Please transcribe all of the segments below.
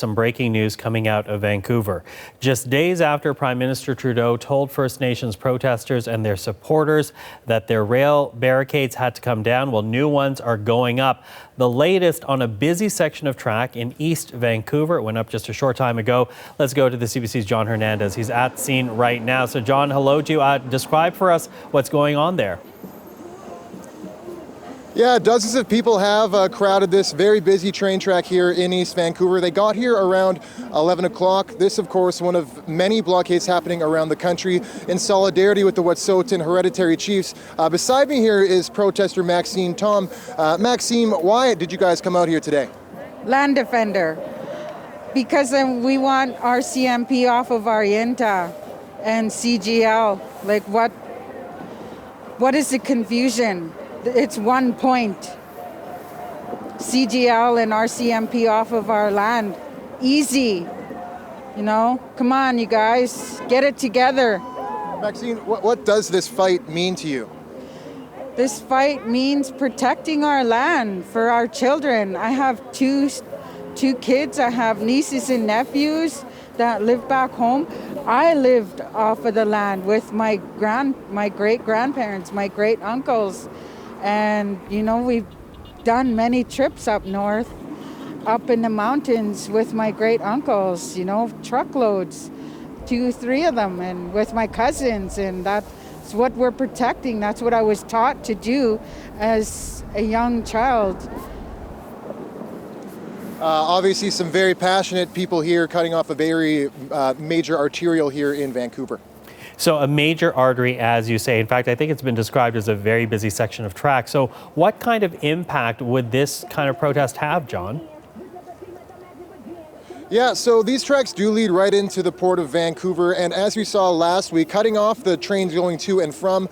Some breaking news coming out of Vancouver. Just days after Prime Minister Trudeau told First Nations protesters and their supporters that their rail barricades had to come down, well, new ones are going up. The latest on a busy section of track in East Vancouver. It went up just a short time ago. Let's go to the CBC's John Hernandez. He's at scene right now. So John, hello to you. Describe for us what's going on there. Yeah, dozens of people have crowded this very busy train track here in East Vancouver. They got here around 11 o'clock. This, of course, one of many blockades happening around the country in solidarity with the Wet'suwet'en hereditary chiefs. Beside me here is protester Maxime Tom. Maxime, why did you guys come out here today? Land defender. Because we want RCMP off of our Yinta and CGL. Like what is the confusion? It's one point. CGL and RCMP off of our land. Easy. You know, come on, you guys, get it together. Maxine, what does this fight mean to you? This fight means protecting our land for our children. I have two kids. I have nieces and nephews that live back home. I lived off of the land with my great-grandparents, my great-uncles. And, you know, we've done many trips up north, up in the mountains with my great uncles, you know, truckloads, 2-3 of them, and with my cousins. And that's what we're protecting. That's what I was taught to do as a young child. Obviously, some very passionate people here cutting off a very major arterial here in Vancouver. So a major artery, as you say. In fact, I think it's been described as a very busy section of track. So what kind of impact would this kind of protest have, John? Yeah, so these tracks do lead right into the Port of Vancouver, and as we saw last week, cutting off the trains going to and from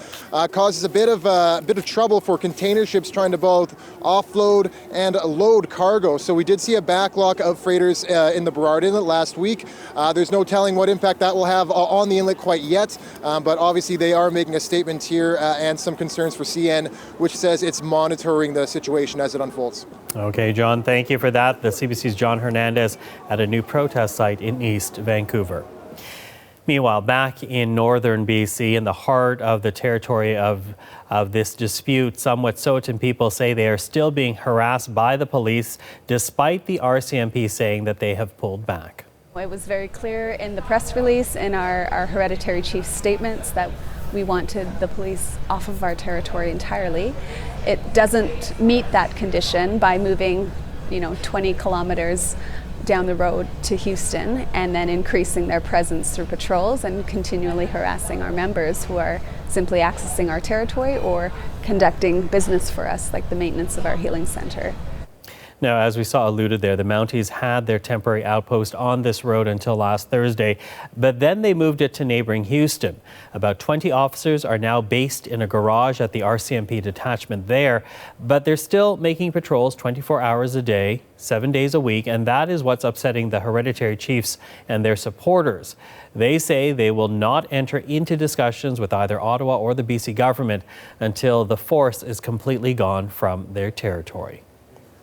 causes a bit of trouble for container ships trying to both offload and load cargo. So we did see a backlog of freighters in the Burrard Inlet last week. There's no telling what impact that will have on the inlet quite yet, but obviously they are making a statement here and some concerns for CN, which says it's monitoring the situation as it unfolds. Okay, John, thank you for that. The CBC's John Hernandez at a new protest site in East Vancouver. Meanwhile, back in northern BC, in the heart of the territory of this dispute, some Wet'suwet'en people say they are still being harassed by the police, despite the RCMP saying that they have pulled back. It was very clear in the press release, in our hereditary chief's statements, that we wanted the police off of our territory entirely. It doesn't meet that condition by moving, 20 kilometers down the road to Houston and then increasing their presence through patrols and continually harassing our members who are simply accessing our territory or conducting business for us, like the maintenance of our healing center. Now, as we saw alluded there, the Mounties had their temporary outpost on this road until last Thursday, but then they moved it to neighboring Houston. About 20 officers are now based in a garage at the RCMP detachment there, but they're still making patrols 24 hours a day, 7 days a week, and that is what's upsetting the hereditary chiefs and their supporters. They say they will not enter into discussions with either Ottawa or the BC government until the force is completely gone from their territory.